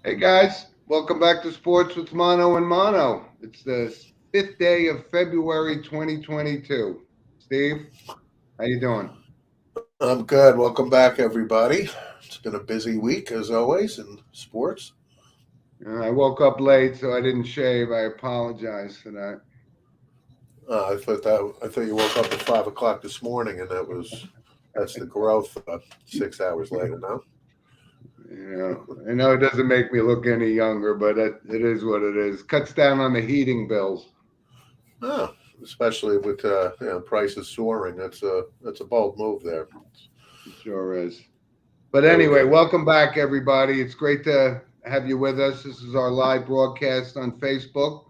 Hey guys, welcome back to Sports with Mono and Mono. It's the fifth day of February 2022. Steve, how you doing? I'm good. Welcome back, everybody. It's been a busy week, as always, in sports. I woke up late, so I didn't shave. I apologize for that. I thought you woke up at 5 o'clock this morning, and that's the growth. 6 hours later, no. I know it doesn't make me look any younger, but it is what it is. Cuts down on the heating bills. Oh, especially with prices soaring. That's a bold move there. It sure is. But Very anyway, good. welcome back, everybody. It's great to have you with us. This is our live broadcast on Facebook.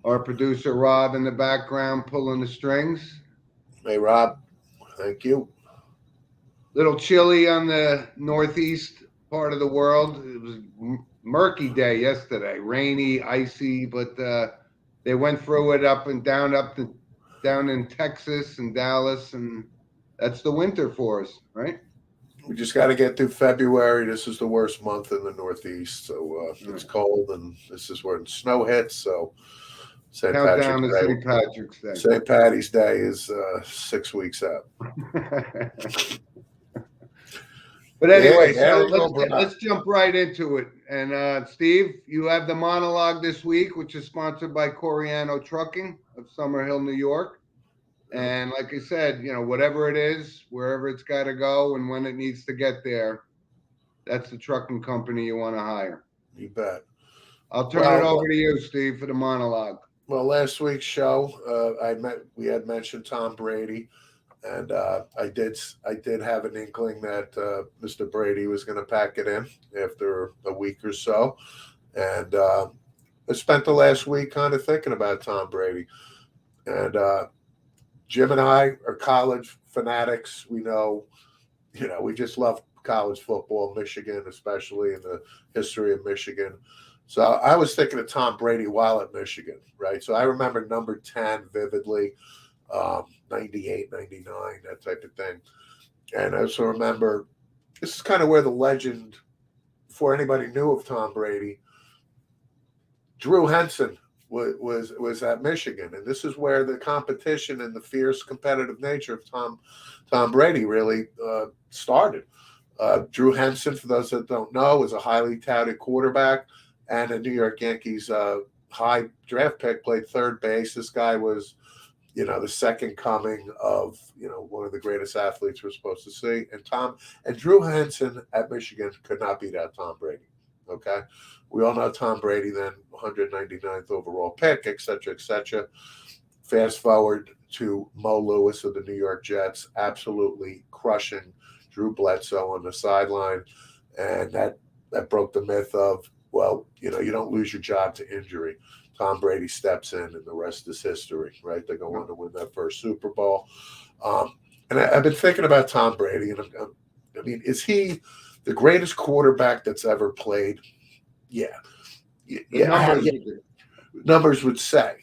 Our producer Rob in the background pulling the strings. Hey, Rob. Thank you. Little chilly on the northeast part of the world. It was murky day yesterday, rainy, icy, but they went through it up and down, down in Texas and Dallas, and that's the winter for us, right? We just got to get through February. This is the worst month in the Northeast, so it's Right. cold, and this is where the snow hits. So St. Patrick's Countdown to Day. St. Patrick's Day. St. Patty's Day is 6 weeks out. But Yeah, anyway, there so you go, bro. let's jump right into it. And Steve, you have the monologue this week, which is sponsored by Coriano Trucking of Summerhill, New York. And like I said, whatever it is, wherever it's got to go, and when it needs to get there, that's the trucking company you want to hire. You bet. I'll turn it Well, over to you, Steve, for the monologue. last week's show, we had mentioned Tom Brady, and I did have an inkling that Mr. Brady was going to pack it in after a week or so, and I spent the last week kind of thinking about Tom Brady, and Jim and I are college fanatics. We just love college football, Michigan, especially in the history of Michigan. So I was thinking of Tom Brady while at Michigan, right? So I remember number 10 vividly, 98, 99, that type of thing. And I also remember this is kind of where the legend, before anybody knew of Tom Brady, Drew Henson was at Michigan, and this is where the competition and the fierce competitive nature of Tom Brady really started. Drew Henson, for those that don't know, was a highly touted quarterback and a New York Yankees high draft pick. Played third base. This guy was, the second coming of one of the greatest athletes we're supposed to see. And Drew Henson at Michigan could not beat out Tom Brady. Okay, we all know Tom Brady, then 199th overall pick, et cetera, et cetera. Fast forward to Mo Lewis of the New York Jets, absolutely crushing Drew Bledsoe on the sideline, and that broke the myth of, well, you don't lose your job to injury. Tom Brady steps in, and the rest is history, right? They go on to win that first Super Bowl. And I've been thinking about Tom Brady, and I mean, is he the greatest quarterback that's ever played? Yeah, Numbers. yeah. Numbers would say.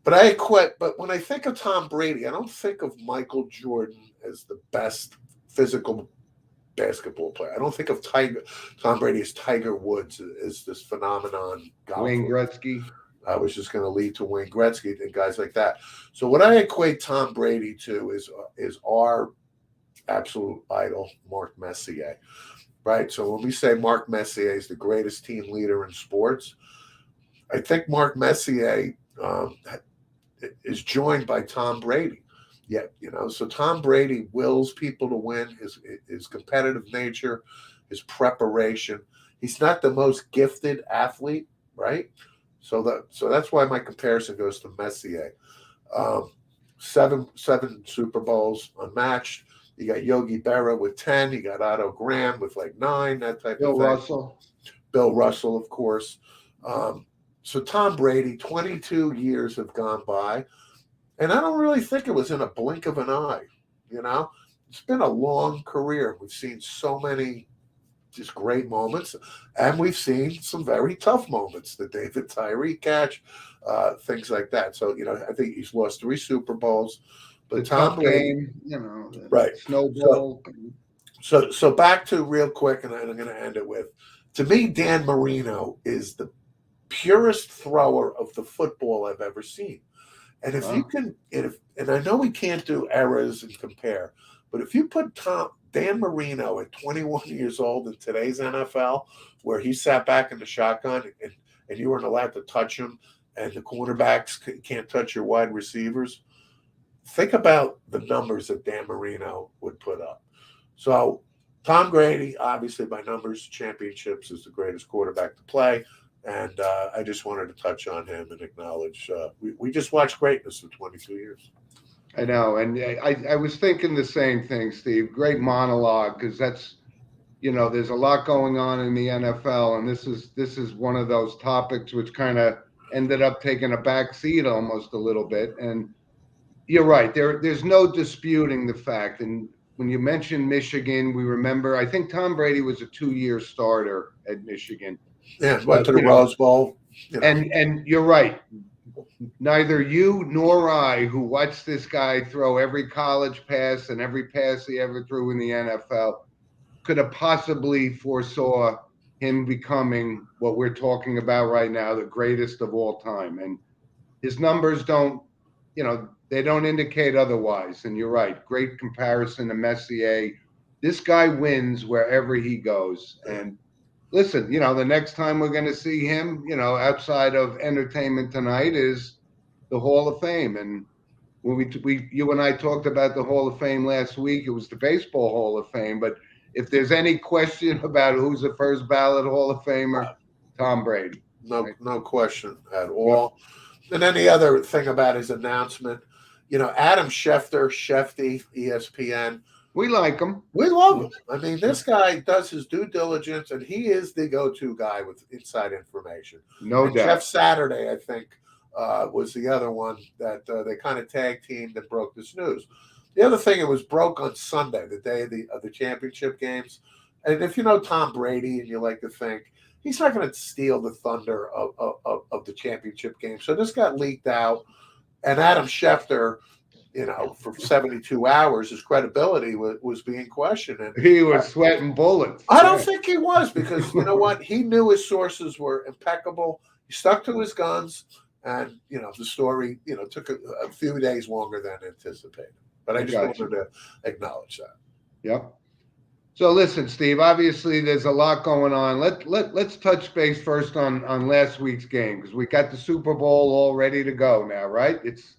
But I quit. But when I think of Tom Brady, I don't think of Michael Jordan as the best physical basketball player. I don't think of Tom Brady as Tiger Woods as this phenomenon Wayne golfer. Gretzky. I was just going to lead to Wayne Gretzky and guys like that. So what I equate Tom Brady to is our absolute idol, Mark Messier, right? So when we say Mark Messier is the greatest team leader in sports, I think Mark Messier is joined by Tom Brady. Yeah, so Tom Brady wills people to win. His competitive nature, his preparation. He's not the most gifted athlete, right? So that's why my comparison goes to Messier. Seven Super Bowls unmatched. You got Yogi Berra with 10. You got Otto Graham with like 9. That type Bill of thing. Russell. Bill Russell, of course. So Tom Brady, 22 years have gone by, and I don't really think it was in a blink of an eye. It's been a long career. We've seen so many just great moments, and we've seen some very tough moments. The David Tyree catch, things like that. So I think he's lost 3 Super Bowls, The but Tom tough Brady, game, the right? So snowball. so back to real quick, and I'm going to end it with To me, Dan Marino is the purest thrower of the football I've ever seen. And if you can, and I know we can't do eras and compare, but if you put Dan Marino at 21 years old in today's NFL, where he sat back in the shotgun and you weren't allowed to touch him, and the cornerbacks can't touch your wide receivers, think about the numbers that Dan Marino would put up. So Tom Brady, obviously by numbers, championships, is the greatest quarterback to play. And I just wanted to touch on him and acknowledge we just watched greatness for 22 years. I know. And I was thinking the same thing, Steve. Great monologue, because that's, there's a lot going on in the NFL. And this is one of those topics which kind of ended up taking a back seat almost a little bit. And you're right. There's no disputing the fact. And when you mentioned Michigan, we remember, I think Tom Brady was a 2-year starter at Michigan. Yeah, went to the Rose Bowl. And you're right. Neither you nor I, who watched this guy throw every college pass and every pass he ever threw in the NFL, could have possibly foresaw him becoming what we're talking about right now, the greatest of all time. And his numbers don't, they don't indicate otherwise. And you're right. Great comparison to Messier. This guy wins wherever he goes. And listen, the next time we're going to see him, outside of Entertainment Tonight, is the Hall of Fame. And when you and I talked about the Hall of Fame last week, it was the Baseball Hall of Fame. But if there's any question about who's the first ballot Hall of Famer, Tom Brady. No question at all. And then the other thing about his announcement, Adam Schefter, Shefty, ESPN. We like him. We love him. I mean, this guy does his due diligence, and he is the go-to guy with inside information. No doubt. Jeff Saturday, I think, was the other one that they kind of tag teamed and broke this news. The other thing, it was broke on Sunday, the day of the championship games. And if you know Tom Brady and you like to think, he's not going to steal the thunder of the championship game. So this got leaked out, and Adam Schefter, for 72 hours, his credibility was being questioned. And he was sweating bullets. I don't think he was, because you know what? He knew his sources were impeccable. He stuck to his guns, and the story took a few days longer than anticipated. But I just wanted to acknowledge that. Yep. So listen, Steve, obviously there's a lot going on. Let's touch base first on last week's game, because we got the Super Bowl all ready to go now, right? It's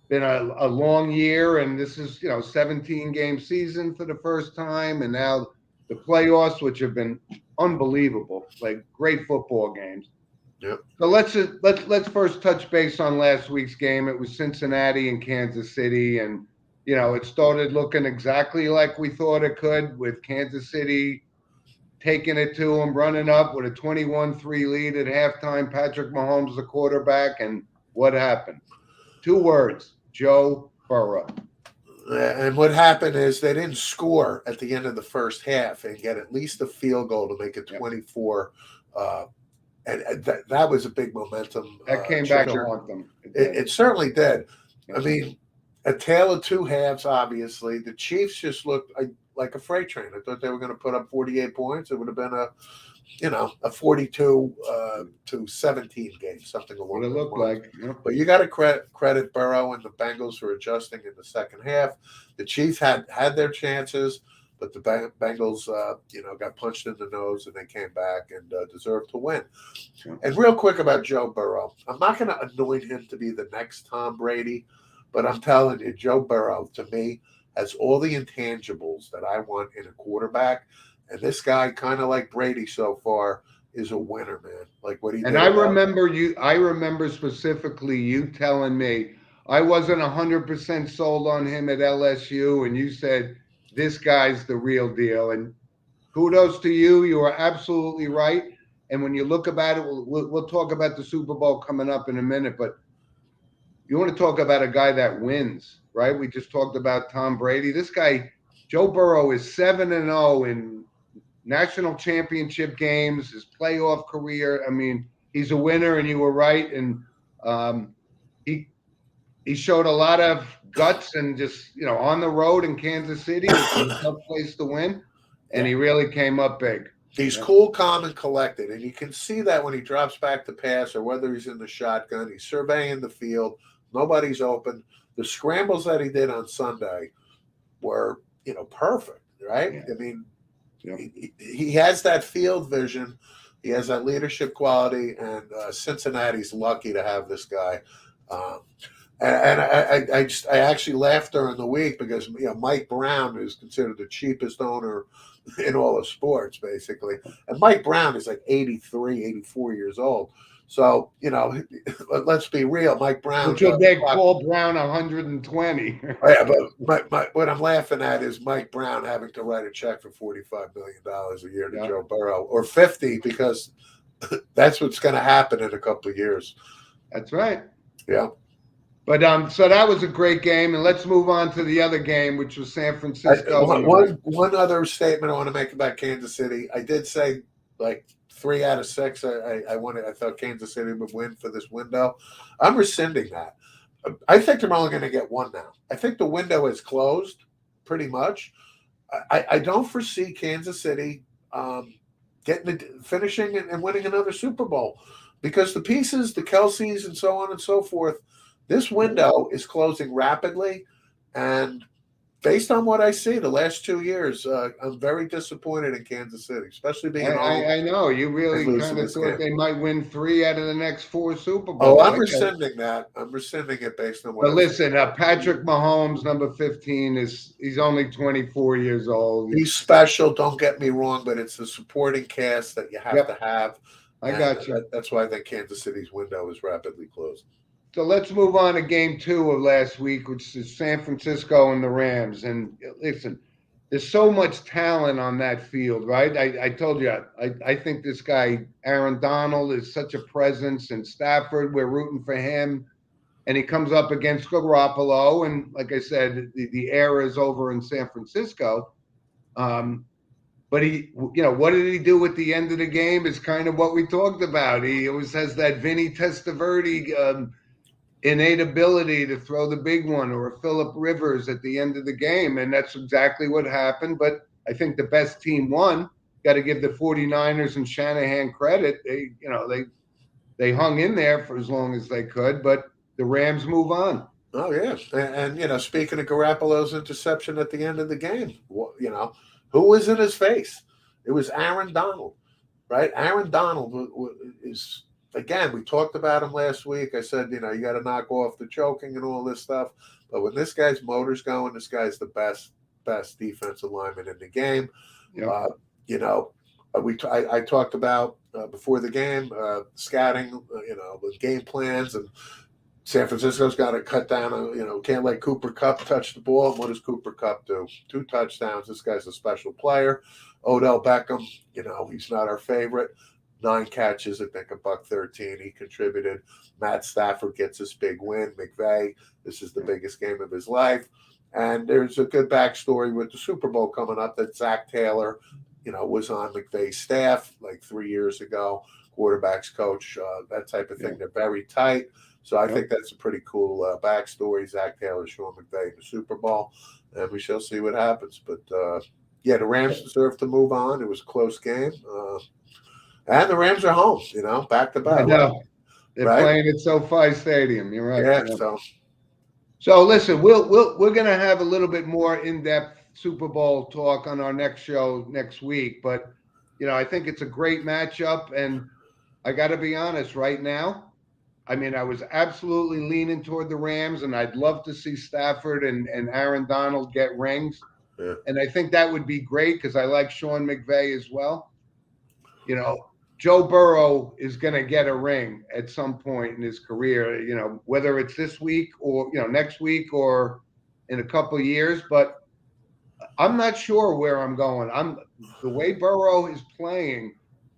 been a long year, and this is 17-game season for the first time, and now the playoffs, which have been unbelievable, like great football games. Yep. So let's first touch base on last week's game. It was Cincinnati and Kansas City, and it started looking exactly like we thought it could, with Kansas City taking it to them, running up with a 21-3 lead at halftime. Patrick Mahomes, the quarterback, and what happened? 2 words: Joe Burrow. And what happened is they didn't score at the end of the first half and get at least a field goal to make it 24. And that was a big momentum. That came back to haunt them. It certainly did. I mean, a tale of 2 halves, obviously. The Chiefs just looked like a freight train. I thought they were going to put up 48 points. It would have been a 42 to 17 game, something along those lines. What it looked like. Yep. But you got to credit Burrow and the Bengals for adjusting in the second half. The Chiefs had their chances, but the Bengals, got punched in the nose, and they came back and deserved to win. Sure. And real quick about Joe Burrow, I'm not going to anoint him to be the next Tom Brady, but I'm telling you, Joe Burrow, to me, has all the intangibles that I want in a quarterback. And this guy, kind of like Brady so far, is a winner, man. Like what he did. And I remember specifically you telling me, I wasn't 100% sold on him at LSU, and you said, this guy's the real deal. And kudos to you. You are absolutely right. And when you look about it, we'll talk about the Super Bowl coming up in a minute, but you want to talk about a guy that wins, right? We just talked about Tom Brady. This guy, Joe Burrow, is 7-0 in national championship games, his playoff career. I mean, he's a winner, and you were right. And he showed a lot of guts, and just, on the road in Kansas City, it's a tough place to win. And he really came up big. He's cool, calm, and collected, and you can see that when he drops back to pass or whether he's in the shotgun. He's surveying the field. Nobody's open. The scrambles that he did on Sunday were, perfect, right? Yeah. I mean, he has that field vision. He has that leadership quality, and Cincinnati's lucky to have this guy. And I actually laughed during the week because Mike Brown is considered the cheapest owner in all of sports, basically. And Mike Brown is like 83, 84 years old. So, let's be real. Mike Brown. Which would make Paul Brown 120. Yeah, but what I'm laughing at is Mike Brown having to write a check for $45 million a year to Joe Burrow, or 50, because that's what's going to happen in a couple of years. That's right. Yeah. But so that was a great game, and let's move on to the other game, which was San Francisco. One other statement I want to make about Kansas City. I did say like 3 out of 6. I thought Kansas City would win for this window. I'm rescinding that. I think they're only going to get one now. I think the window is closed pretty much. I don't foresee Kansas City finishing and winning another Super Bowl because the pieces, the Kelseys and so on and so forth, this window is closing rapidly. And based on what I see the last 2 years, I'm very disappointed in Kansas City, especially being I know. You really kind of thought they might win 3 out of the next 4 Super Bowls. Oh, I'm rescinding that. I'm rescinding it based on what. But listen, Patrick Mahomes, number 15, he's only 24 years old. He's special. Don't get me wrong, but it's the supporting cast that you have to have. I got you. That's why I think Kansas City's window is rapidly closed. So let's move on to game 2 of last week, which is San Francisco and the Rams. And listen, there's so much talent on that field, right? I told you, I think this guy, Aaron Donald, is such a presence, and Stafford, we're rooting for him. And he comes up against Garoppolo. And like I said, the era is over in San Francisco. But he, what did he do at the end of the game is kind of what we talked about. He always has that Vinny Testaverde innate ability to throw the big one, or a Phillip Rivers at the end of the game. And that's exactly what happened. But I think the best team won. Got to give the 49ers and Shanahan credit. They hung in there for as long as they could, but the Rams move on. Oh, yes. And speaking of Garoppolo's interception at the end of the game, who was in his face? It was Aaron Donald, right? Aaron Donald is, again, we talked about him last week. I said, you got to knock off the choking and all this stuff. But when this guy's motor's going, this guy's the best defensive lineman in the game. Yeah. I talked about before the game, scouting, the game plans, and San Francisco's got to cut down, can't let Cooper Kupp touch the ball. What does Cooper Kupp do? 2 touchdowns. This guy's a special player. Odell Beckham, he's not our favorite. 9 catches, I think $113. He contributed. Matt Stafford gets this big win. McVay, this is the biggest game of his life. And there's a good backstory with the Super Bowl coming up that Zach Taylor, was on McVay's staff like 3 years ago, quarterbacks coach, that type of thing. They're very tight. So I think that's a pretty cool backstory. Zach Taylor, Sean McVay in the Super Bowl, and we shall see what happens. But, the Rams deserve to move on. It was a close game. And the Rams are home, back to back. I know. They're playing at SoFi Stadium. You're right. Yeah. So listen, we're gonna have a little bit more in-depth Super Bowl talk on our next show next week. But I think it's a great matchup, and I got to be honest, right now, I mean, I was absolutely leaning toward the Rams, and I'd love to see Stafford and Aaron Donald get rings. Yeah. And I think that would be great because I like Sean McVay as well. Joe Burrow is going to get a ring at some point in his career, whether it's this week or, next week or in a couple of years. But I'm not sure where I'm going. The way Burrow is playing,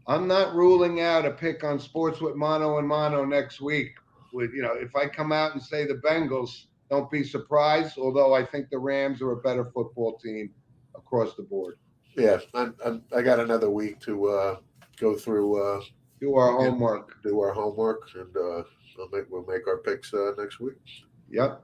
I'm not ruling out a pick on Sports with Mono and Mono next week. If I come out and say the Bengals, don't be surprised, although I think the Rams are a better football team across the board. Yeah, I got another week to go through, do our homework, and we'll make our picks next week. Yep.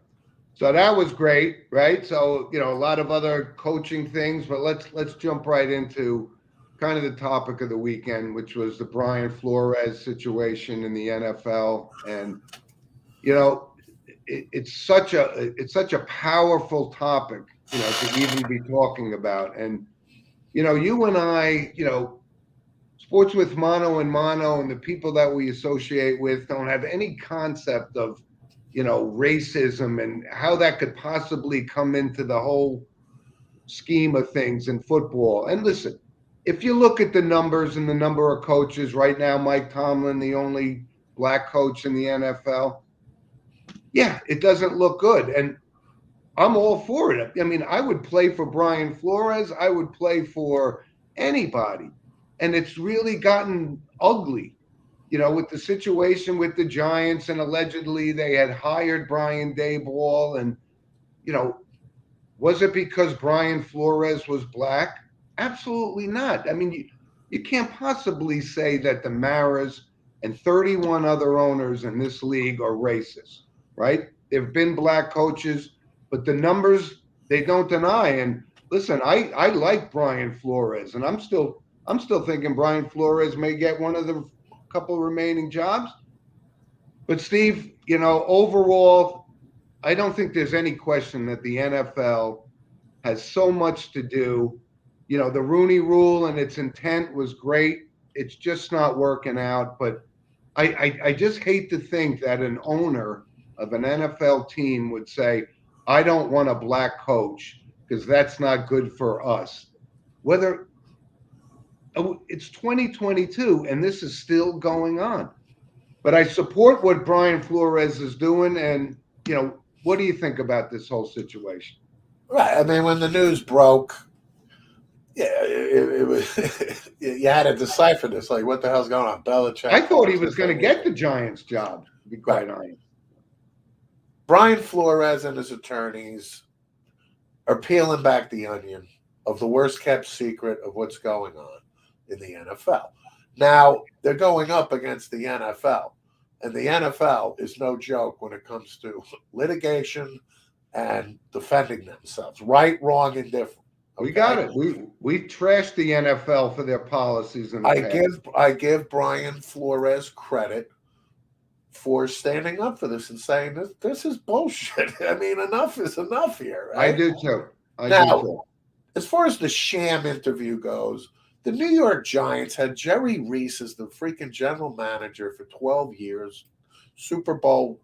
So that was great, right? So a lot of other coaching things, but let's jump right into kind of the topic of the weekend, which was the Brian Flores situation in the NFL. And, you know, it's such a powerful topic, you know, to even be talking about. And, you know, you and I, you know, sports with mano and mano and the people that we associate with don't have any concept of, you know, racism and how that could possibly come into the whole scheme of things in football. And listen, if you look at the numbers and the number of coaches right now, Mike Tomlin, the only black coach in the NFL, yeah, it doesn't look good. And I'm all for it. I mean, I would play for Brian Flores. I would play for anybody. And it's really gotten ugly, you know, with the situation with the Giants, and allegedly they had hired Brian Daboll. And, you know, was it because Brian Flores was black? Absolutely not. I mean, you can't possibly say that the Maras and 31 other owners in this league are racist, right? There have been black coaches, but the numbers they don't deny. And listen, I like Brian Flores, and I'm still thinking Brian Flores may get one of the couple remaining jobs. But Steve, you know, overall, I don't think there's any question that the NFL has so much to do. You know, the Rooney Rule and its intent was great. It's just not working out. But I just hate to think that an owner of an NFL team would say, I don't want a black coach because that's not good for us. Whether it's 2022 and this is still going on. But I support what Brian Flores is doing. And, you know, what do you think about this whole situation? Right. I mean, when the news broke, yeah, it was. You had to decipher this. Like, what the hell's going on? Belichick. I thought he was going to get the Giants job, to be quite honest. Brian Flores and his attorneys are peeling back the onion of the worst kept secret of what's going on in the NFL. Now, they're going up against the NFL, and the NFL is no joke when it comes to litigation and defending themselves. Right, wrong, and different. Okay? We got it. We trashed the NFL for their policies in the past. I give Brian Flores credit for standing up for this and saying this is bullshit. I mean, enough is enough here. Right? I do too. I do too. As far as the sham interview goes, the New York Giants had Jerry Reese as the freaking general manager for 12 years, Super Bowl,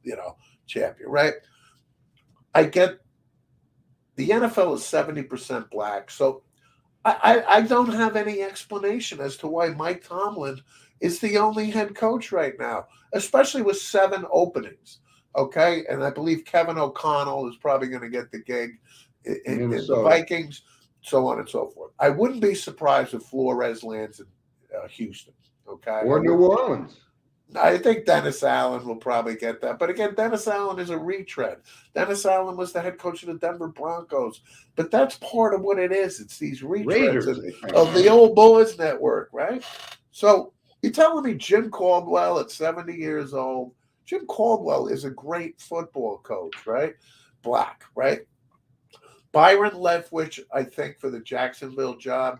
champion, right? I get the NFL is 70% black, so I don't have any explanation as to why Mike Tomlin is the only head coach right now, especially with 7 openings, okay? And I believe Kevin O'Connell is probably going to get the gig in the Vikings, so on and so forth. I wouldn't be surprised if Flores lands in Houston, okay? Or New Orleans. I think Dennis Allen will probably get that. But again, Dennis Allen is a retread. Dennis Allen was the head coach of the Denver Broncos. But that's part of what it is. It's these retreads of the old boys network, right? So you're telling me Jim Caldwell at 70 years old, Jim Caldwell is a great football coach, right? Black, right? Byron Leftwich, I think, for the Jacksonville job,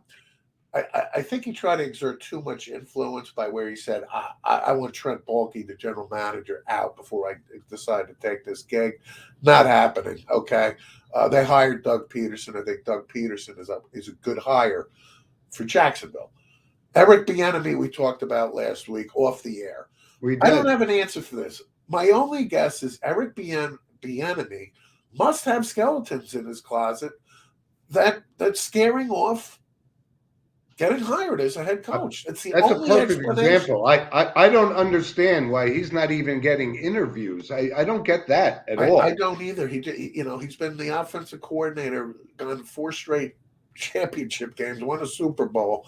I think he tried to exert too much influence by where he said, I want Trent Baalke, the general manager, out before I decide to take this gig. Not happening, okay? They hired Doug Peterson. I think Doug Peterson is a good hire for Jacksonville. Eric Bieniemy, we talked about last week off the air. I don't have an answer for this. My only guess is Eric Bieniemy must have skeletons in his closet that's scaring off getting hired as a head coach. That's a perfect example. I don't understand why he's not even getting interviews. I don't get that at all. I don't either. He's been the offensive coordinator, gone 4 straight championship games, won a Super Bowl.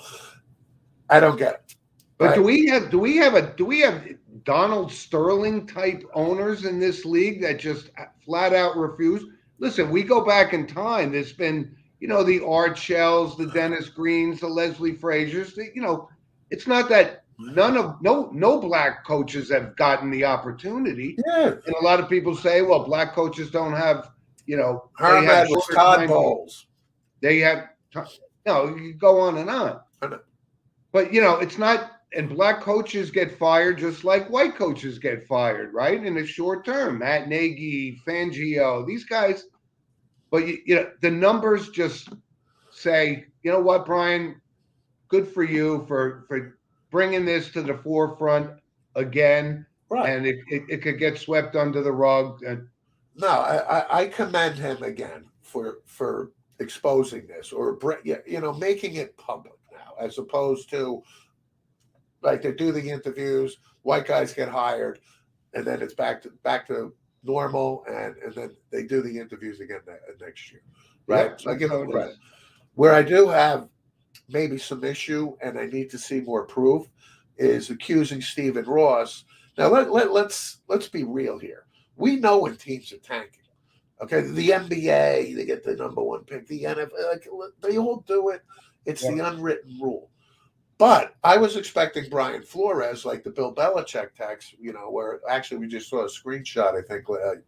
I don't get it. But do we have Donald Sterling type owners in this league that just flat out refuse? Listen, we go back in time. There's been the Art Shells, the Dennis Greens, the Leslie Frazier's. It's not that no black coaches have gotten the opportunity. Yeah. And a lot of people say, well, black coaches don't have, Herman was Todd Bowles. They have, you go on and on. but it's not. And black coaches get fired just like white coaches get fired, right? In a short term, Matt Nagy, Fangio, these guys. But the numbers just say, you know what, Brian, good for you for bringing this to the forefront again. Right. And it could get swept under the rug. And no, I commend him again for exposing this, or making it public now, as opposed to like they do the interviews, white guys get hired, and then it's back to normal, and then they do the interviews again next year, right? Yep, So I give that's them how it credit. is. Where I do have maybe some issue, and I need to see more proof, is accusing Stephen Ross. Now let's be real here. We know when teams are tanking. Okay, the NBA, they get the number one pick. The NFL, like, they all do it. It's the unwritten rule. But I was expecting Brian Flores, like the Bill Belichick text, where actually we just saw a screenshot, I think,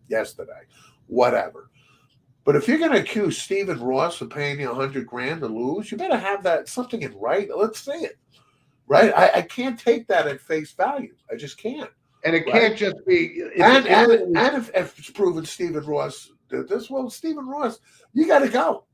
yesterday. Whatever. But if you're going to accuse Stephen Ross of paying you $100,000 to lose, you better have that something in writing. Let's see it, right? I can't take that at face value. I just can't. And it can't just be. If it's proven Stephen Ross did this, well, Stephen Ross, you got to go.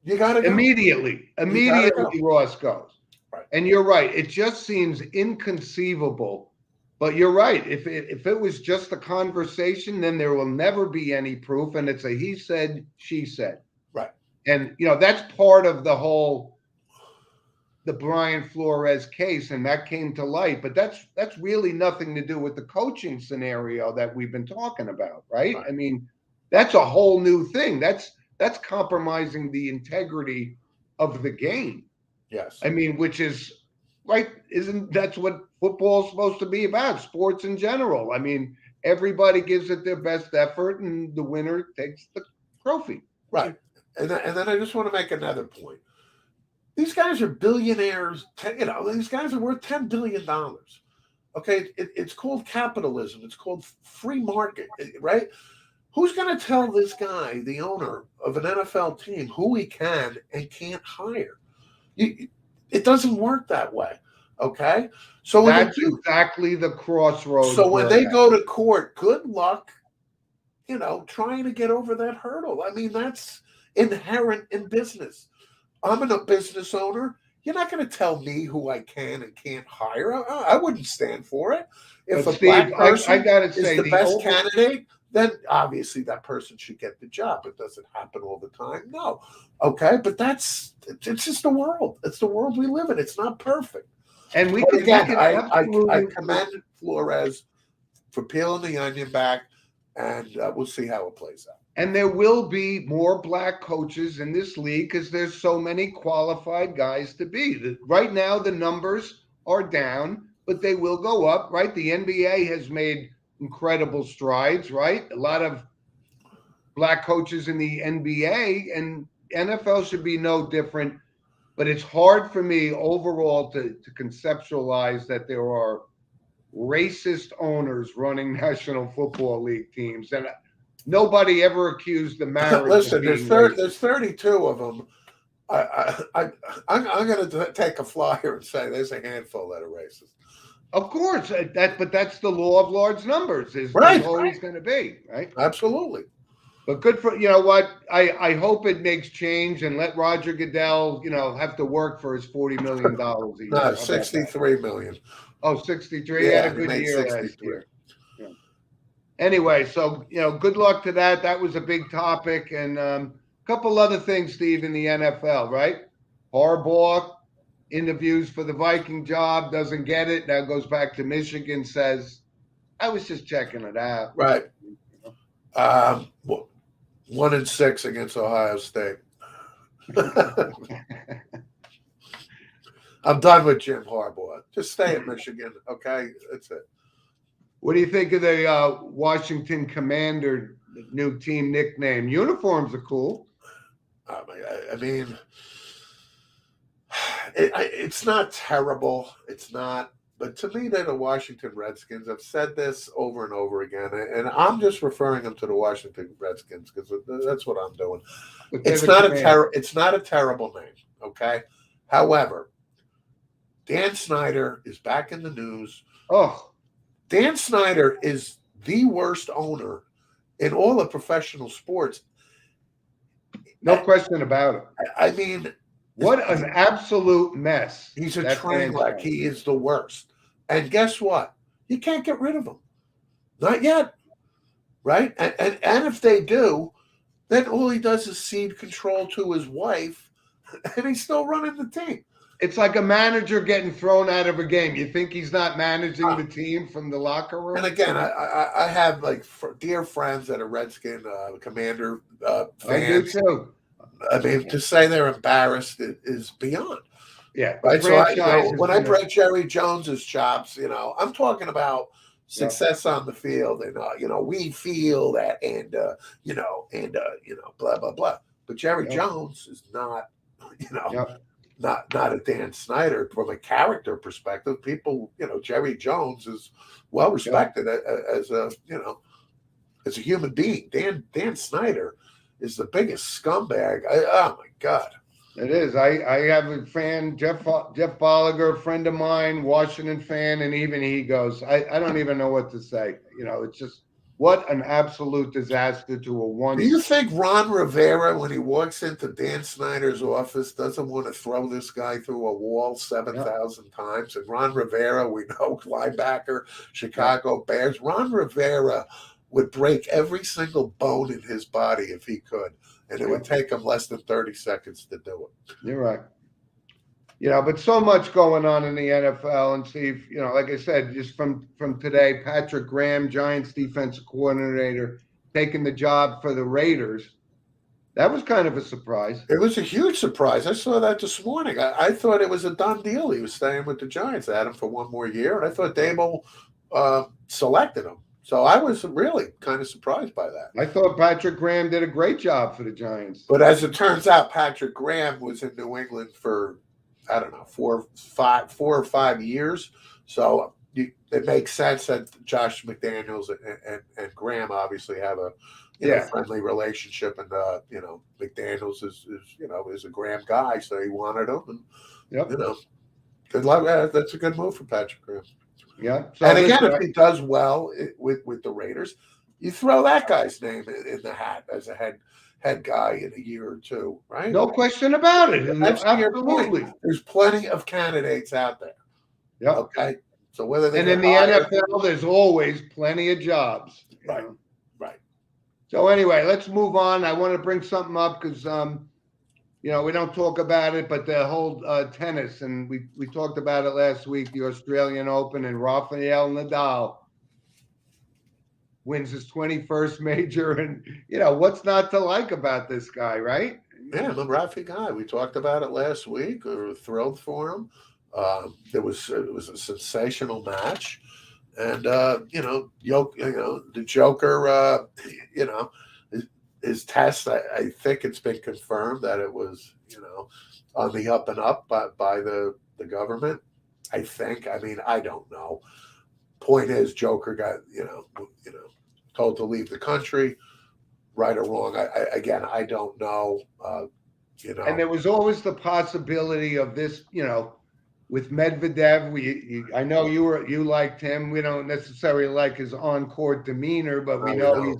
You got to go immediately. Immediately, Ross goes. Right. And you're right. It just seems inconceivable. But you're right. If it was just a conversation, then there will never be any proof, and it's a he said, she said. Right. And that's part of the Brian Flores case, and that came to light. But that's really nothing to do with the coaching scenario that we've been talking about, right? I mean, that's a whole new thing. That's compromising the integrity of the game. Yes. I mean, which is right. That's what football is supposed to be about? Sports in general. I mean, everybody gives it their best effort, and the winner takes the trophy. Right. And then I just want to make another point. These guys are billionaires. These guys are worth $10 billion. Okay, it's called capitalism. It's called free market, right? Who's going to tell this guy, the owner of an NFL team, who he can and can't hire? It doesn't work that way. Okay, so that's exactly the crossroads. So when they go to court, good luck, trying to get over that hurdle. I mean, that's inherent in business. I'm a business owner. You're not going to tell me who I can and can't hire. I wouldn't stand for it. If but a black person I gotta say, is the best candidate, then obviously that person should get the job. It doesn't happen all the time. No. Okay, but it's just the world. It's the world we live in. It's not perfect. And I commend Flores for peeling the onion back, and we'll see how it plays out. And there will be more black coaches in this league because there's so many qualified guys to be. Right now, the numbers are down, but they will go up, right? The NBA has made incredible strides, right? A lot of black coaches in the NBA, and NFL should be no different. But it's hard for me overall to conceptualize that there are racist owners running National Football League teams. And nobody ever accused the marriage. Listen, there's 32 of them. I'm going to take a flyer and say there's a handful that are racist. Of course, but that's the law of large numbers. There's always going to be, right? Absolutely. But good for what I hope it makes change and let Roger Goodell have to work for his $40 million a year. No, $63 million. Oh, 63. He had a good year last year. Yeah. Anyway, so good luck to that. That was a big topic, and a couple other things, Steve, in the NFL, right? Harbaugh interviews for the Viking job, doesn't get it. Now goes back to Michigan, says, I was just checking it out. Right. 1-6 against Ohio State. I'm done with Jim Harbaugh. Just stay at Michigan, okay? That's it. What do you think of the Washington Commander new team nickname? Uniforms are cool. I mean, it's not terrible. It's not. But to me, they're the Washington Redskins. I've said this over and over again, and I'm just referring them to the Washington Redskins because that's what I'm doing. It's not a terrible name, okay? However, Dan Snyder is back in the news. Oh, Dan Snyder is the worst owner in all of professional sports. no question about it. I mean, what an absolute mess. He's a train wreck. He is the worst. And guess what? You can't get rid of him. Not yet. Right? And if they do, then all he does is cede control to his wife, and he's still running the team. It's like a manager getting thrown out of a game. You think he's not managing the team from the locker room? And again, I have like dear friends that are Redskin Commander fans. I do too. I mean, to say they're embarrassed is beyond. Yeah. Right. So when I break Jerry Jones's chops, I'm talking about success on the field, and we feel that, and blah blah blah. But Jerry Jones is not, not a Dan Snyder from a character perspective. People, Jerry Jones is well respected as a human being. Dan Snyder is the biggest scumbag. Oh my God. It is. I have a fan, Jeff Bolliger, a friend of mine, Washington fan, and even he goes, I don't even know what to say. It's just what an absolute disaster to a one. Do you think Ron Rivera, when he walks into Dan Snyder's office, doesn't want to throw this guy through a wall 7,000 times? And Ron Rivera, we know, linebacker, Chicago Bears. Ron Rivera would break every single bone in his body if he could. And it would take him less than 30 seconds to do it. You're right. But so much going on in the NFL. And Steve, like I said, just from today, Patrick Graham, Giants defensive coordinator, taking the job for the Raiders. That was kind of a surprise. It was a huge surprise. I saw that this morning. I thought it was a done deal. He was staying with the Giants. They had him for one more year. And I thought Dable selected him. So I was really kind of surprised by that. I thought Patrick Graham did a great job for the Giants. But as it turns out, Patrick Graham was in New England for, I don't know, 4 or 5 years. So it makes sense that Josh McDaniels and Graham obviously have a friendly relationship. And, McDaniels is a Graham guy. So he wanted him. And, good luck. That's a good move for Patrick Graham. Yeah. So and again, if he does well with the Raiders, you throw that guy's name in the hat as a head guy in a year or two, right? No question about it. Absolutely. There's plenty of candidates out there. Yeah. Okay. So whether they in the NFL, there's always plenty of jobs. Right. Right. So anyway, let's move on. I want to bring something up because we don't talk about it, but the whole tennis, and we talked about it last week, the Australian Open, and Rafael Nadal wins his 21st major. And, what's not to like about this guy, right? Yeah, I'm a Rafi guy. We talked about it last week. We were thrilled for him. It was a sensational match. And, the Joker, his test, I think it's been confirmed that it was, on the up and up by the government. I think. I mean, I don't know. Point is, Joker got, told to leave the country, right or wrong. I don't know. And there was always the possibility of this, with Medvedev. I know you liked him. We don't necessarily like his on-court demeanor, but we know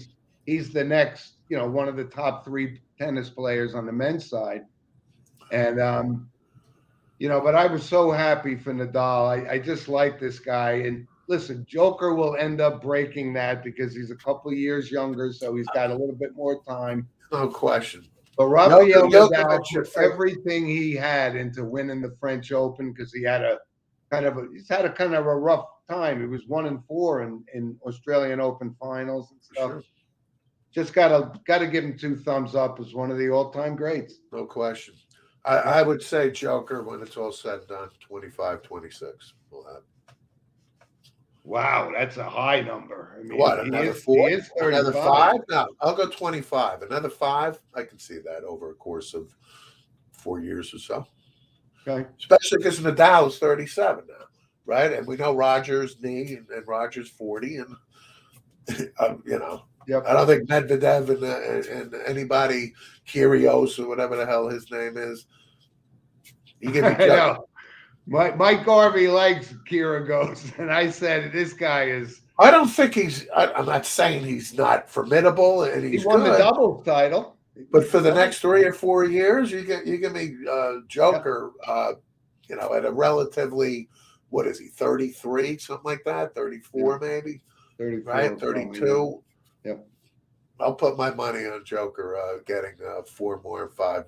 he's the next, one of the top 3 tennis players on the men's side. And, but I was so happy for Nadal. I just like this guy. And listen, Joker will end up breaking that because he's a couple of years younger, so he's got a little bit more time. No question. But Rafael Nadal put everything he had into winning the French Open because he's had a kind of a rough time. He was 1-4 in Australian Open finals and stuff. Sure. Just gotta give him 2 thumbs up as one of the all-time greats. No question. I would say Joker, when it's all said and done, 25-26. Wow, that's a high number. I mean, what, another 4? Another 5? No, I'll go 25. Another 5, I can see that over a course of 4 years or so. Okay. Especially because Nadal is 37 now, right? And we know Roger's knee and Roger's 40. And, Yep. I don't think Medvedev and anybody, Kyrgios or whatever the hell his name is, he can be Mike Garvey likes Kira Ghost, and I said this guy is. I don't think he's. I'm not saying he's not formidable and He he's won the good, doubles title. but for the next 3 or 4 years, you give me Yep. Joker. At a relatively, what is he, 33, something like that, 34 maybe, 34, right, probably. 32. Yep. I'll put my money on Joker getting 5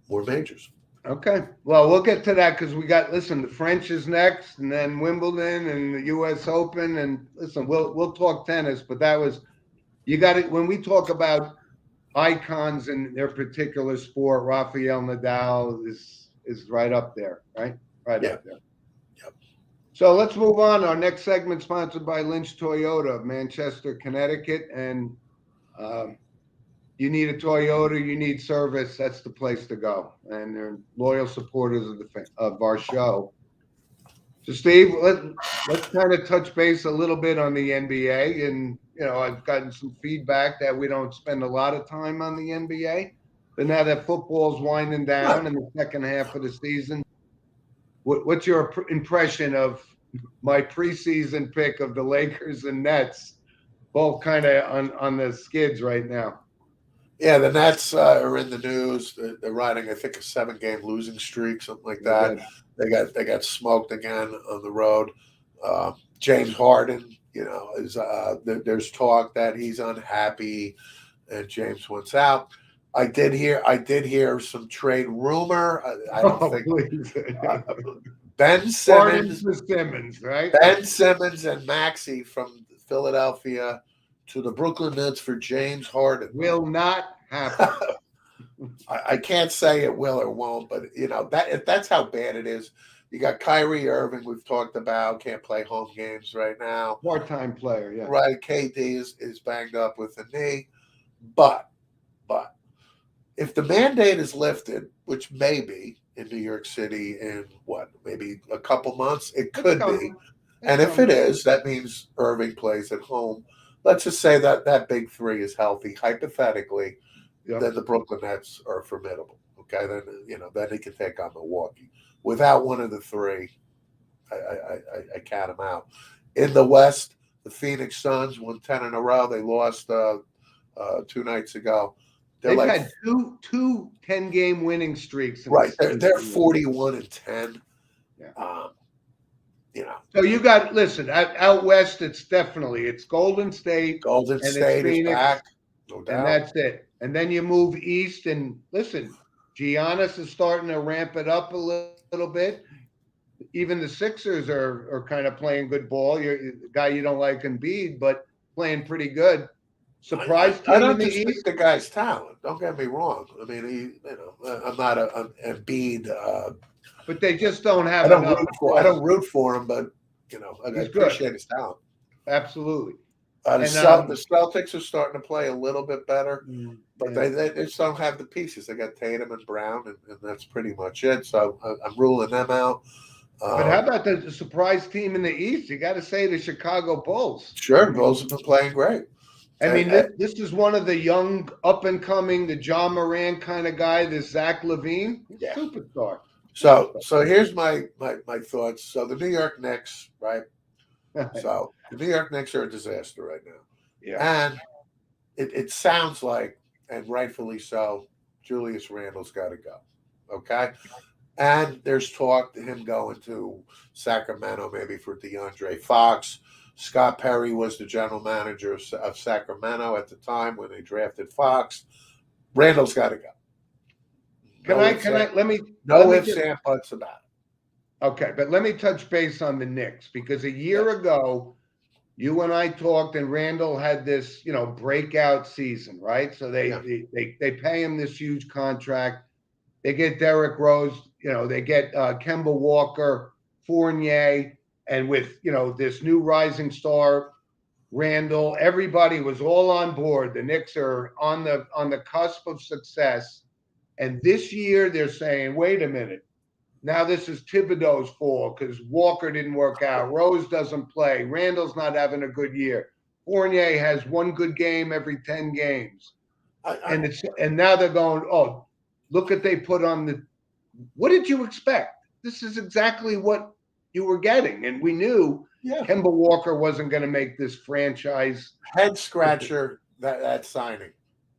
more majors. Okay. Well, we'll get to that because listen, the French is next, and then Wimbledon and the U.S. Open, and listen, we'll talk tennis, but you got it. When we talk about icons in their particular sport, Rafael Nadal is right up there, right? Right Yeah. up there. Yep. So let's move on. Our next segment sponsored by Lynch Toyota of Manchester, Connecticut, and you need a Toyota, you need service, that's the place to go. And they're loyal supporters of our show. So, Steve, let's kind of touch base a little bit on the NBA. And, I've gotten some feedback that we don't spend a lot of time on the NBA. But now that football's winding down in the second half of the season, what's your impression of my preseason pick of the Lakers and Nets, both kind of on the skids right now? Yeah, the Nets are in the news. They're riding, I think, a 7-game losing streak, something like that. They got smoked again on the road. James Harden, is there's talk that he's unhappy, and James wants out. I did hear some trade rumor. I don't think Ben Simmons, right? Ben Simmons and Maxey from Philadelphia to the Brooklyn Nets for James Harden. Will not happen. I can't say it will or won't, but if that's how bad it is. You got Kyrie Irving, we've talked about, can't play home games right now. Part-time player, yeah. Right, KD is banged up with the knee. But if the mandate is lifted, which may be in New York City in maybe a couple months, it could be. And if it is, that means Irving plays at home. Let's just say that big three is healthy, hypothetically. Yep. Then the Brooklyn Nets are formidable. Okay, then he can take on Milwaukee. Without one of the three, I count them out. In the West, the Phoenix Suns won 10 in a row. They lost 2 nights ago. They've had two 10-game winning streaks. Right, they're 41-10. Yeah. So you got out west. It's Golden State. Golden State is back, no doubt, and that's it. And then you move east, and listen, Giannis is starting to ramp it up a little bit. Even the Sixers are kind of playing good ball. You're the guy you don't like, Embiid, but playing pretty good. Surprise team I don't in the dispute East. The guy's talent. Don't get me wrong. I mean, I'm not an Embiid. But they just don't have. I don't root for him, but I appreciate his talent. Absolutely. The Celtics are starting to play a little bit better, but they just don't have the pieces. They got Tatum and Brown, and that's pretty much it. So I'm ruling them out. But how about the surprise team in the East? You got to say the Chicago Bulls. Sure, Bulls have been playing great. I mean, this is one of the young, up-and-coming, the John Moran kind of guy, this Zach LaVine, superstar. So here's my thoughts. So the New York Knicks, right? So the New York Knicks are a disaster right now. Yeah. And it sounds like, and rightfully so, Julius Randle's got to go. Okay? And there's talk to him going to Sacramento, maybe for DeAndre Fox. Scott Perry was the general manager of Sacramento at the time when they drafted Fox. Randle's got to go. No ifs, and buts about it. Okay, but let me touch base on the Knicks, because a year ago, you and I talked, and Randle had this, breakout season, right? So they pay him this huge contract. They get Derrick Rose, they get Kemba Walker, Fournier, and with this new rising star, Randle. Everybody was all on board. The Knicks are on the cusp of success. And this year they're saying, wait a minute, now this is Thibodeau's fault because Walker didn't work out. Rose doesn't play. Randle's not having a good year. Fournier has one good game every 10 games. And now they're going, oh, look what they put on the – what did you expect? this is exactly what you were getting, and we knew Yeah. Kemba Walker wasn't going to make this franchise. Head scratcher, that signing.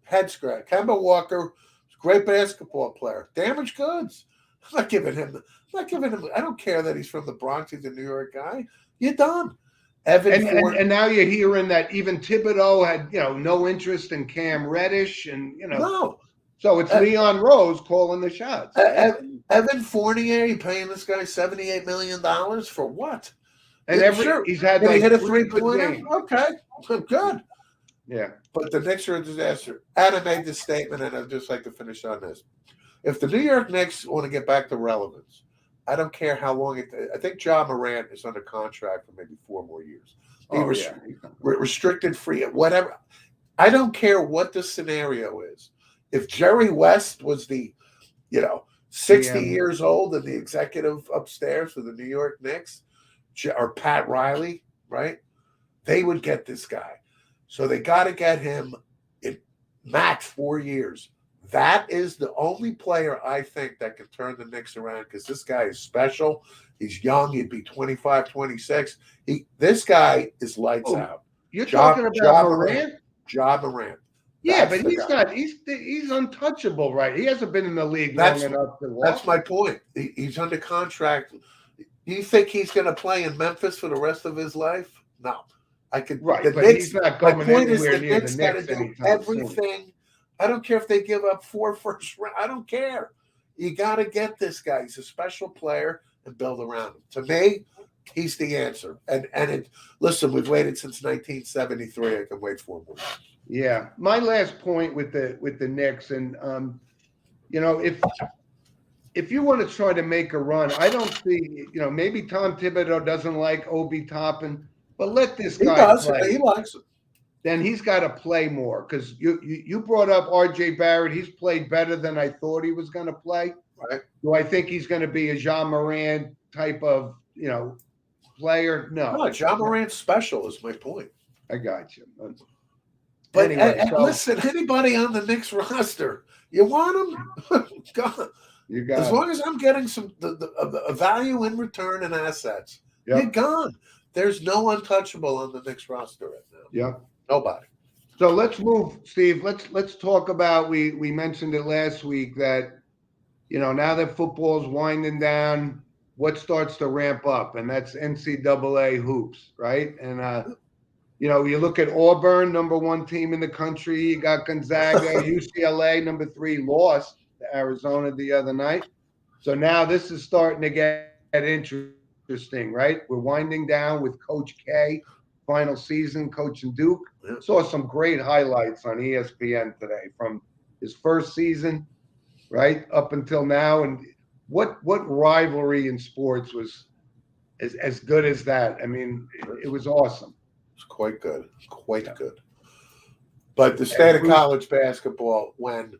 Head scratch. Kemba Walker, great basketball player. Damaged goods. I'm not giving him. I don't care that he's from the Bronx. He's a New York guy. You're done. Evan Ford. And now you're hearing that even Thibodeau had no interest in Cam Reddish, and No. so it's Leon Rose calling the shots. Right? Evan Fournier paying this guy $78 million for what? And he's had Did like he hit a 3 good 3-pointer? games. Okay, good. Yeah. But the Knicks are a disaster. Anna made this statement, and I'd just like to finish on this. If the New York Knicks want to get back to relevance, I don't care how long I think Ja Morant is under contract for maybe 4 more years. Restricted free, whatever. I don't care what the scenario is. If Jerry West was the, 60 years old and the executive upstairs for the New York Knicks, or Pat Riley, right? They would get this guy. So they got to get him in max 4 years. That is the only player I think that can turn the Knicks around, because this guy is special. He's young. He'd be 25, 26. This guy is lights out. You're talking about Morant? Ja Morant. Yeah, but he's not. He's untouchable, right? He hasn't been in the league long enough to walk. That's my point. He's under contract. You think he's going to play in Memphis for the rest of his life? No. Right, but he's not coming anywhere near the Knicks anytime everything. I don't care if they give up 4 first round. I don't care. You got to get this guy. He's a special player and build around him. To me, he's the answer. Listen, we've waited since 1973. I can wait 4 more years. Yeah, my last point with the Knicks, and if you want to try to make a run, I don't see, maybe Tom Thibodeau doesn't like Obi Toppin, but let this guy play. He likes it. Then he's got to play more, because you brought up R.J. Barrett. He's played better than I thought he was going to play. Right. Do I think he's going to be a Ja Morant type of player? No, Ja Morant's special is my point. I got you. But anyway, listen, anybody on the Knicks roster, you want them? God, as long as I'm getting some the value in return and assets, you're gone. There's no untouchable on the Knicks roster right now. Yeah, nobody. So let's move, Steve. Let's talk about. We mentioned it last week that now that football's winding down, what starts to ramp up, and that's NCAA hoops, right? And you look at Auburn, number 1 team in the country. You got Gonzaga, UCLA, number 3, lost to Arizona the other night. So now this is starting to get interesting, right? We're winding down with Coach K, final season, coaching Duke. Saw some great highlights on ESPN today from his first season, right, up until now. And what rivalry in sports was as good as that? I mean, it was awesome. It's quite good. Good. But the state of college basketball, when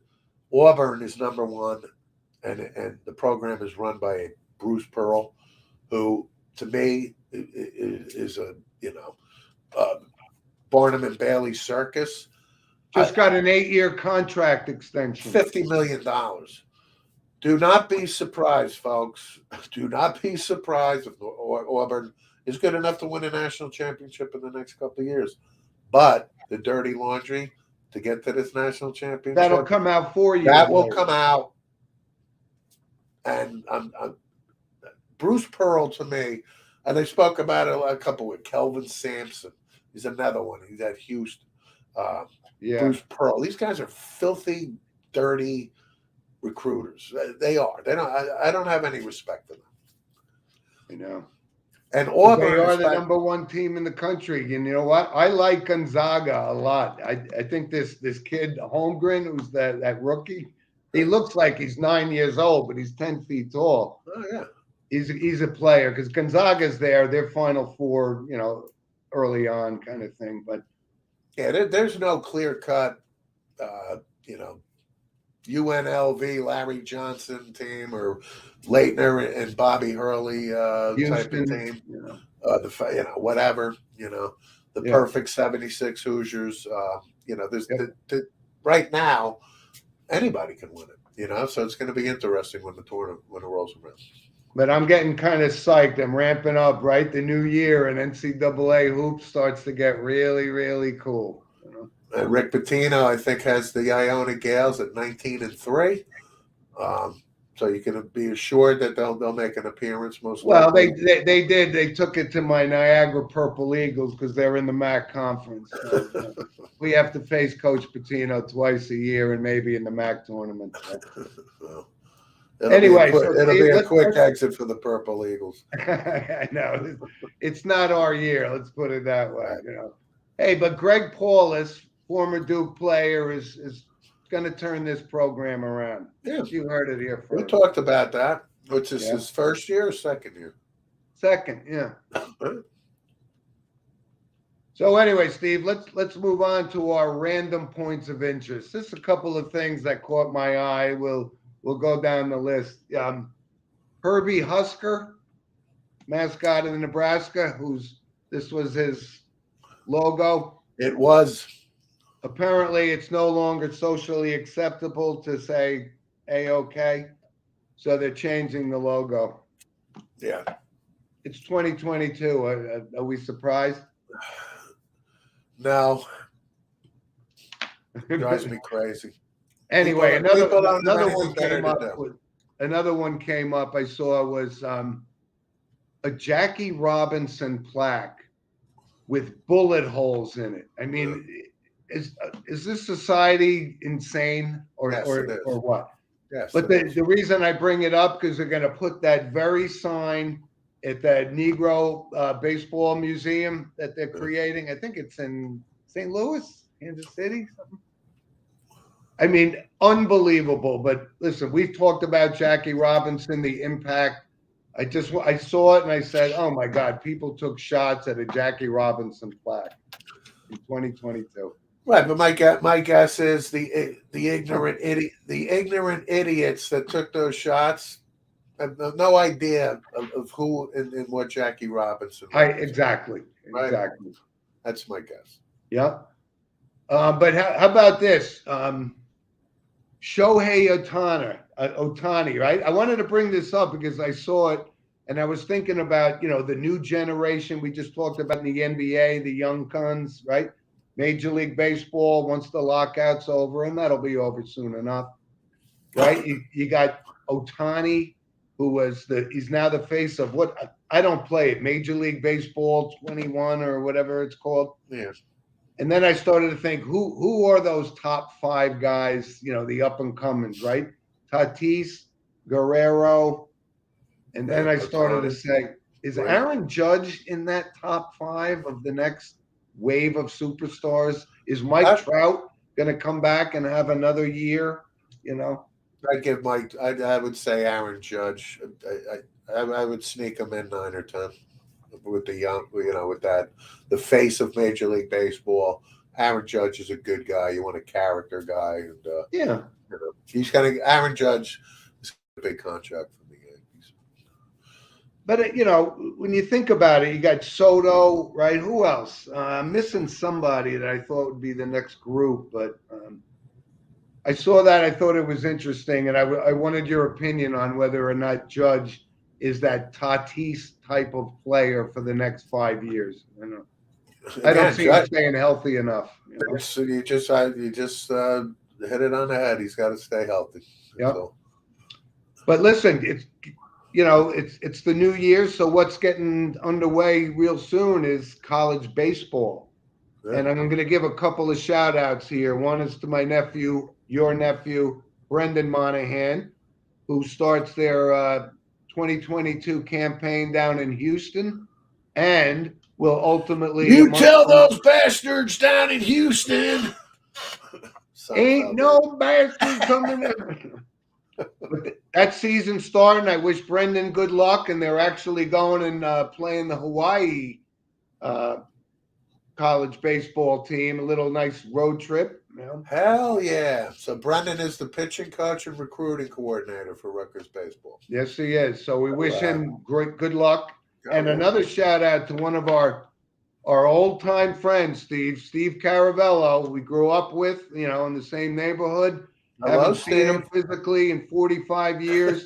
Auburn is number 1 and the program is run by Bruce Pearl, who to me is a Barnum and Bailey circus. Just got an 8-year contract extension. $50 million. Do not be surprised, folks. Do not be surprised if Auburn is good enough to win a national championship in the next couple of years. But the dirty laundry to get to this national championship, that'll come out for you. That will come out. And Bruce Pearl, to me, and I spoke about it a couple with Kelvin Sampson. He's another one. He's at Houston. Bruce Pearl. These guys are filthy, dirty recruiters. They are. I don't have any respect for them. And Auburn, they are the number 1 team in the country. And you know what? I like Gonzaga a lot. I think this kid Holmgren, who's that rookie, he looks like he's 9 years old, but he's 10 feet tall. Oh yeah, he's a player, because Gonzaga's there. They're Final Four, early on kind of thing. But there's no clear cut, UNLV Larry Johnson team or Leitner and Bobby Hurley type of team. Whatever. The perfect 76 Hoosiers. Right now, anybody can win it. So it's going to be interesting when the tournament rolls around. But I'm getting kind of psyched. I'm ramping up, right? The new year and NCAA hoops starts to get really, really cool. Rick Pitino, I think, has the Iona Gales at 19-3. So you can be assured that they'll make an appearance most Well, likely. they did. They took it to my Niagara Purple Eagles because they're in the MAC conference. So, we have to face Coach Pitino twice a year and maybe in the MAC tournament. So. Well, it'll be a quick exit for the Purple Eagles. I know it's not our year. Let's put it that way. Hey, but Greg Paulus, former Duke player, is going to turn this program around. Yeah, you heard it here first. We talked about that. Which is his first year or second year? Second, yeah. So anyway, Steve, let's move on to our random points of interest. Just a couple of things that caught my eye. We'll go down the list. Herbie Husker, mascot of Nebraska, this was his logo. It was. Apparently, it's no longer socially acceptable to say A-OK, so they're changing the logo. Yeah. It's 2022. Are we surprised? No. Drives me crazy. Anyway, another one came up. I saw was a Jackie Robinson plaque with bullet holes in it. I mean, is this society insane or what? Yes. But the reason I bring it up because they're going to put that very sign at the Negro Baseball Museum that they're creating. I think it's in St. Louis, Kansas City, something. I mean, unbelievable. But listen, we've talked about Jackie Robinson, the impact. I saw it and I said, oh my God, people took shots at a Jackie Robinson plaque in 2022. Right, but my guess is the ignorant idiots that took those shots have no idea of who and what Jackie Robinson was. Exactly. That's my guess. Yeah. But how about this? Shohei Ohtani, right? I wanted to bring this up because I saw it and I was thinking about, the new generation we just talked about in the NBA, the young guns, right? Major League Baseball, once the lockout's over, and that'll be over soon enough, right? You got Ohtani, he's now the face of what I don't play it, Major League Baseball 21 or whatever it's called. Yes. And then I started to think, who are those top 5 guys, the up and comings, right? Tatis, Guerrero. And then I started to say, is Aaron Judge in that top 5 of the next wave of superstars? Is Mike Trout going to come back and have another year? I would say Aaron Judge. I would sneak him in 9 or 10 with the young, with that, the face of Major League Baseball. Aaron Judge is a good guy. You want a character guy, and he's got Aaron Judge is a big contract for the Yankees. But when you think about it, you got Soto, right? Who else? I'm missing somebody that I thought would be the next group, but I saw that. I thought it was interesting, and I wanted your opinion on whether or not Judge is that Tatis type of player for the next 5 years. I don't see him staying healthy enough. So you just hit it on the head. He's got to stay healthy. Yeah. So. But listen, it's the new year, so what's getting underway real soon is college baseball. Yeah. And I'm going to give a couple of shout outs here. One is to my nephew, your nephew, Brendan Monahan, who starts their 2022 campaign down in Houston and will ultimately... You tell those bastards down in Houston! Ain't no bastard coming in. But that season's starting. I wish Brendan good luck, and they're actually going and playing the Hawaii college baseball team, a little nice road trip. Hell yeah. So Brendan is the pitching coach and recruiting coordinator for Rutgers baseball. Yes, he is. So we wish him great good luck. And another shout out to one of our old time friends, Steve Caravello. We grew up with, in the same neighborhood. Haven't seen him physically in 45 years.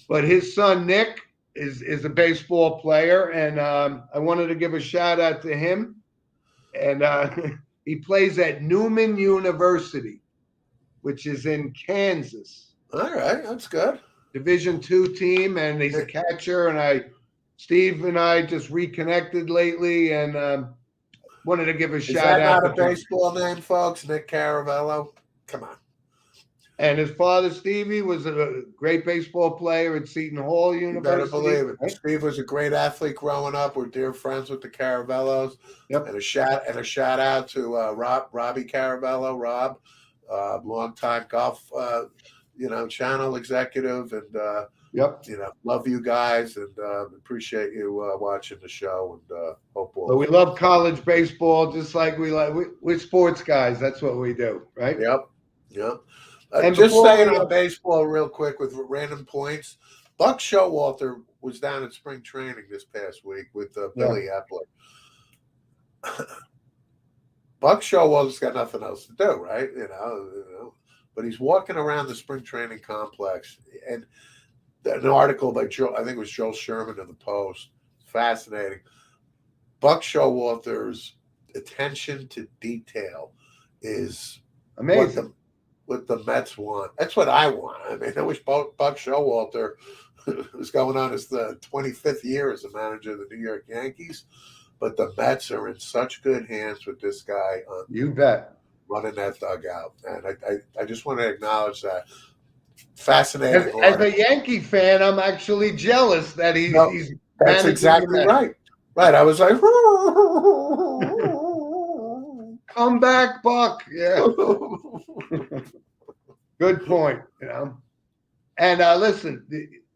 but his son Nick is a baseball player, and I wanted to give a shout out to him. And he plays at Newman University, which is in Kansas. All right, that's good. Division II team, and he's a catcher. And Steve and I just reconnected lately, and wanted to give a shout out. Is that not a baseball name, folks? Nick Caravello? Come on. And his father, Stevie, was a great baseball player at Seton Hall University. You better believe it. Right? Steve was a great athlete growing up. We're dear friends with the Caravellos. Yep. And a shout out to Robbie Caravello, Rob, longtime golf, channel executive, and yep. Love you guys, and appreciate you watching the show, and hope we'll. But we love college baseball, just like we're sports guys. That's what we do, right? Yep. Just saying on baseball real quick with random points. Buck Showalter was down at spring training this past week with Billy Epler. Buck Showalter's got nothing else to do, right? But he's walking around the spring training complex, and an article by Joe, I think it was Joel Sherman of the Post, fascinating. Buck Showalter's attention to detail is amazing. What the Mets want. That's what I want. I mean, I wish Buck Showalter was going on his 25th year as a manager of the New York Yankees, but the Mets are in such good hands with this guy. You bet. Running that dugout, and I just want to acknowledge that. Fascinating. As a Yankee fan, I'm actually jealous that he's. That's exactly right. Right. I was like, come back, Buck. Yeah. Good point. And listen,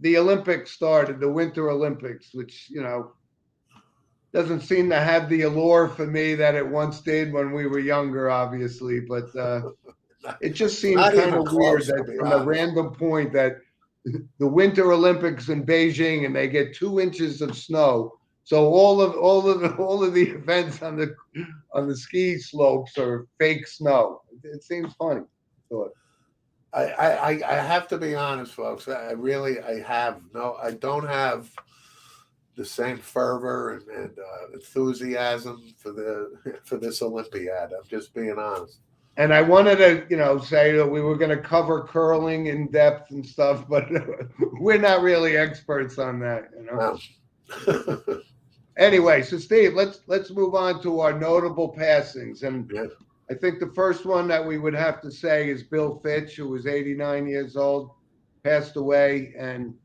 the Olympics started, the Winter Olympics, which doesn't seem to have the allure for me that it once did when we were younger, obviously. But it just seems kind of weird that from a random point that the Winter Olympics in Beijing and they get 2 inches of snow. So all of the events on the ski slopes are fake snow. It seems funny. I have to be honest, folks. I don't have the same fervor and enthusiasm for this Olympiad. I'm just being honest. And I wanted to, say that we were going to cover curling in depth and stuff, but we're not really experts on that, No. Anyway, so Steve, let's move on to our notable passings, and I think the first one that we would have to say is Bill Fitch, who was 89 years old, passed away, and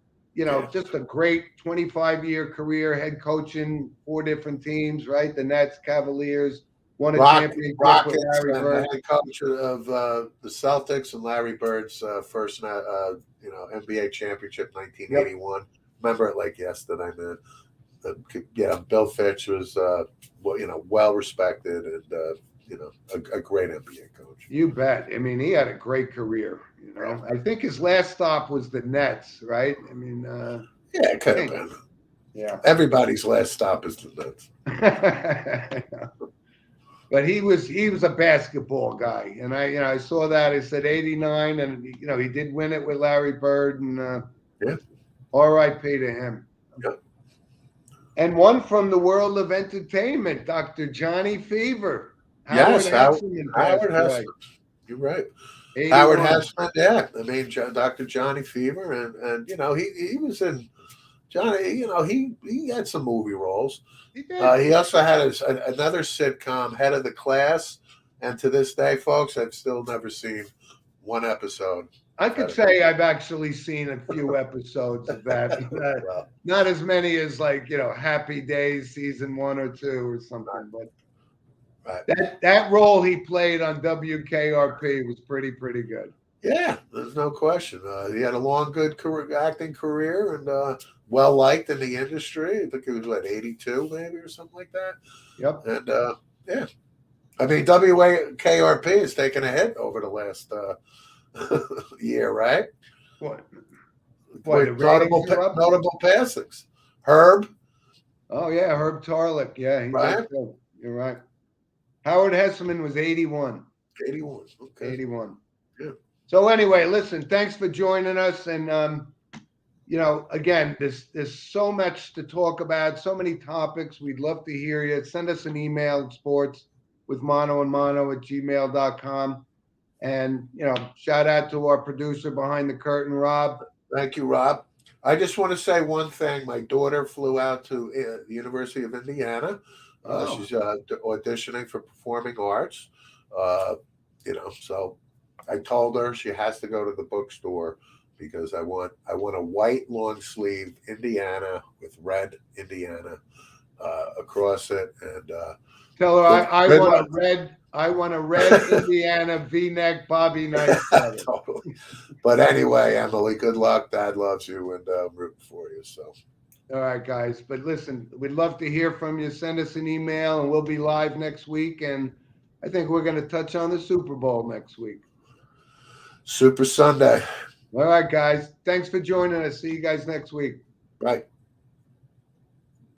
just a great 25-year career, head coaching 4 different teams, right? The Nets, Cavaliers. Won a championship with Larry Bird. Head coach of the Celtics and Larry Bird's first NBA championship, 1981. Yep. Remember it like yesterday, man. Bill Fitch was well respected and a great NBA coach. You bet. I mean, he had a great career. I think his last stop was the Nets, right? I mean, it could have been. Yeah, everybody's last stop is the Nets. But he was a basketball guy, and I saw that. I said 89, and he did win it with Larry Bird, and R.I.P. to him. Yep. And one from the world of entertainment, Dr. Johnny Fever. Howard Hesseman. You're right. 81. Howard Hesseman, yeah. I mean, Dr. Johnny Fever, and he was in Johnny. He had some movie roles. He also had another sitcom, Head of the Class, and to this day, folks, I've still never seen one episode. I could say I've actually seen a few episodes of that. Not as many as Happy Days season 1 or 2 or something, but that role he played on WKRP was pretty good. Yeah, there's no question. He had a long, good acting career and well liked in the industry. I think he was 82 maybe or something like that. Yep. And I mean, WKRP has taken a hit over the last year, right? What notable passings. Herb. Oh yeah, Herb Tarlick. Yeah, right. You're right. Howard Hesseman was 81. 81. Okay. 81. Yeah. So anyway, listen, thanks for joining us, and again, there's so much to talk about, so many topics. We'd love to hear you. Send us an email, sportswithmonoandmono@gmail.com. And, shout out to our producer behind the curtain, Rob. Thank you, Rob. I just want to say one thing. My daughter flew out to the University of Indiana. She's auditioning for performing arts. So I told her she has to go to the bookstore because I want a white long sleeve Indiana with red Indiana across it. And tell her I want a red Indiana V-neck Bobby Knight sweater. Totally. But anyway, Emily, good luck. Dad loves you, and I'm rooting for you. So. All right, guys. But listen, we'd love to hear from you. Send us an email, and we'll be live next week. And I think we're going to touch on the Super Bowl next week. Super Sunday. All right, guys. Thanks for joining us. See you guys next week. Right.